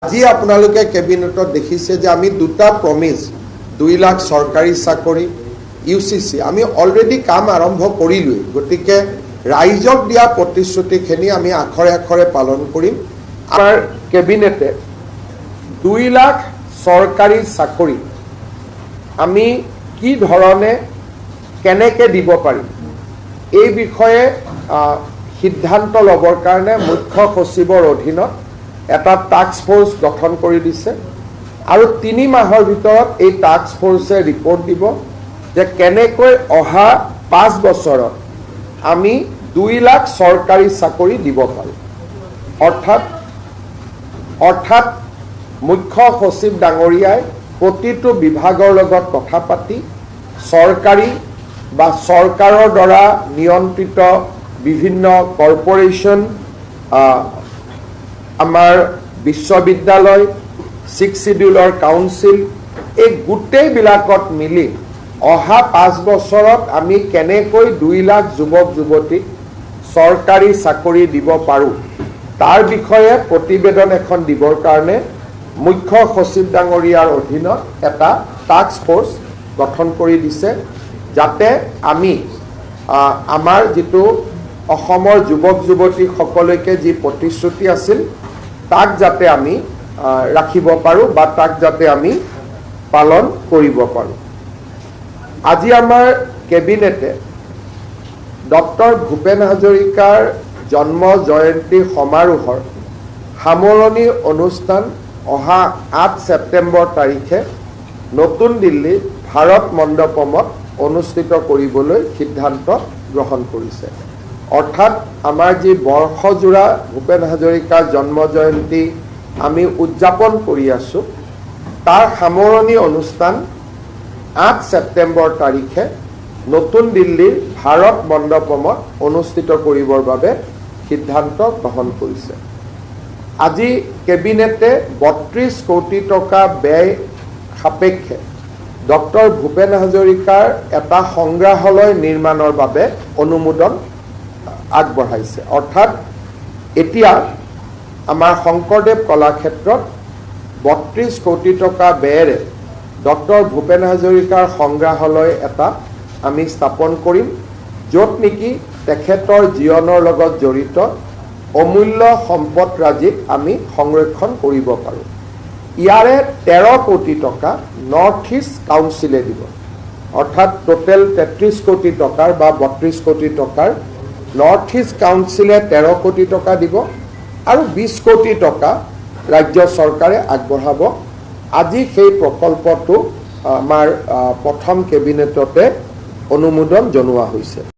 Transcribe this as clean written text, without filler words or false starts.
আজি আপোনালোকে কেবিনেটত দেখিছে যে আমি দুটা প্ৰমিস 2 লাখ সৰকাৰি চাকৰি ইউসিসি আমি অলৰেডি কাম আৰম্ভ কৰিলোঁ গতিকে ৰাইজক দিয়া প্ৰতিশ্ৰুতিখিনি আমি আখৰে আখৰে পালন কৰিম আমাৰ কেবিনেটে 2 লাখ সৰকাৰি চাকৰি আমি কি ধৰণে কেনেকৈ দিব পাৰিম এই বিষয়ে সিদ্ধান্ত লবৰ কাৰণে মুখ্য সচিবৰ অধীনত এটা টাস্ক ফোৰ্স গঠন কৰি দিছে আৰু 3 মাহৰ ভিতৰত এই টাস্ক ফোৰ্সে ৰিপোৰ্ট দিব যে কেনেকৈ অহা 5 বছৰত আমি 2 লাখ সৰকাৰি চাকৰি দিব পাৰোঁ অৰ্থাৎ মুখ্য সচিব ডাঙৰীয়াই প্ৰতিটো বিভাগৰ লগত কথা পাতি সৰকাৰি বা সৰকাৰৰ দ্বাৰা নিয়ন্ত্ৰিত বিভিন্ন কৰ্পোৰেশন আমাৰ বিশ্ববিদ্যালয় 6 শিডিউলৰ কাউন্সিল এই গোটেইবিলাকত মিলি অহা 5 বছৰত আমি কেনেকৈ 2 লাখ যুৱক যুৱতীক সৰকাৰি চাকৰি দিব পাৰোঁ তাৰ বিষয়ে প্ৰতিবেদন এখন দিবৰ কাৰণে মুখ্য সচিব ডাঙৰীয়াৰ অধীনত এটা টাস্ক ফোৰ্স গঠন কৰি দিছে যাতে আমি আমাৰ যেটো অসমৰ যুৱক যুৱতী সকলকে যি প্ৰতিশ্ৰুতি আছিল তাক যাতে আমি ৰাখিব পাৰোঁ বা তাক যাতে আমি পালন কৰিব পাৰোঁ আজি আমাৰ কেবিনেটে ডক্টৰ ভূপেন হাজৰিকাৰ জন্ম জয়ন্তী সমাৰোহৰ সামৰণি অনুষ্ঠান অহা 8 সেপ্টেম্বৰ তাৰিখে নতুন দিল্লী ভাৰত মণ্ডপমত অনুষ্ঠিত কৰিবলৈ সিদ্ধান্ত গ্ৰহণ কৰিছে অৰ্থাৎ আমাৰ যি বৰ্ষজোৰা ভূপেন হাজৰিকাৰ জন্ম জয়ন্তী আমি উদযাপন কৰি আছো তাৰ সামৰণি অনুষ্ঠান 8 সেপ্টেম্বৰ তাৰিখে নতুন দিল্লীৰ ভাৰত মণ্ডপমত অনুষ্ঠিত কৰিবৰ বাবে সিদ্ধান্ত গ্ৰহণ কৰিছে আজি কেবিনেটে 32 কোটি টকা ব্যয় সাপেক্ষে ডক্টৰ ভূপেন হাজৰিকাৰ এটা সংগ্ৰহালয় নিৰ্মাণৰ বাবে অনুমোদন আগবঢ়াইছে অৰ্থাৎ এতিয়া আমাৰ শংকৰদেৱ কলাক্ষেত্ৰত 32 কোটি টকা ব্যয়েৰে ডক্টৰ ভূপেন হাজৰিকাৰ সংগ্ৰহালয় এটা আমি স্থাপন কৰিম য'ত নেকি তেখেতৰ জীৱনৰ লগত জড়িত অমূল্য সম্পদৰাজিক আমি সংৰক্ষণ কৰিব পাৰোঁ ইয়াৰে 13 কোটি টকা নৰ্থ ইষ্ট কাউন্সিলে দিব অৰ্থাৎ টোটেল 33 কোটি টকাৰ বা 32 কোটি টকাৰ নৰ্থ ইষ্ট কাউন্সিলে 13 কোটি টকা দিব আৰু 20 কোটি টকা ৰাজ্য চৰকাৰে আগবঢ়াব আজি সেই প্ৰকল্পটো আমাৰ প্ৰথম কেবিনেটতে অনুমোদন জনোৱা হৈছে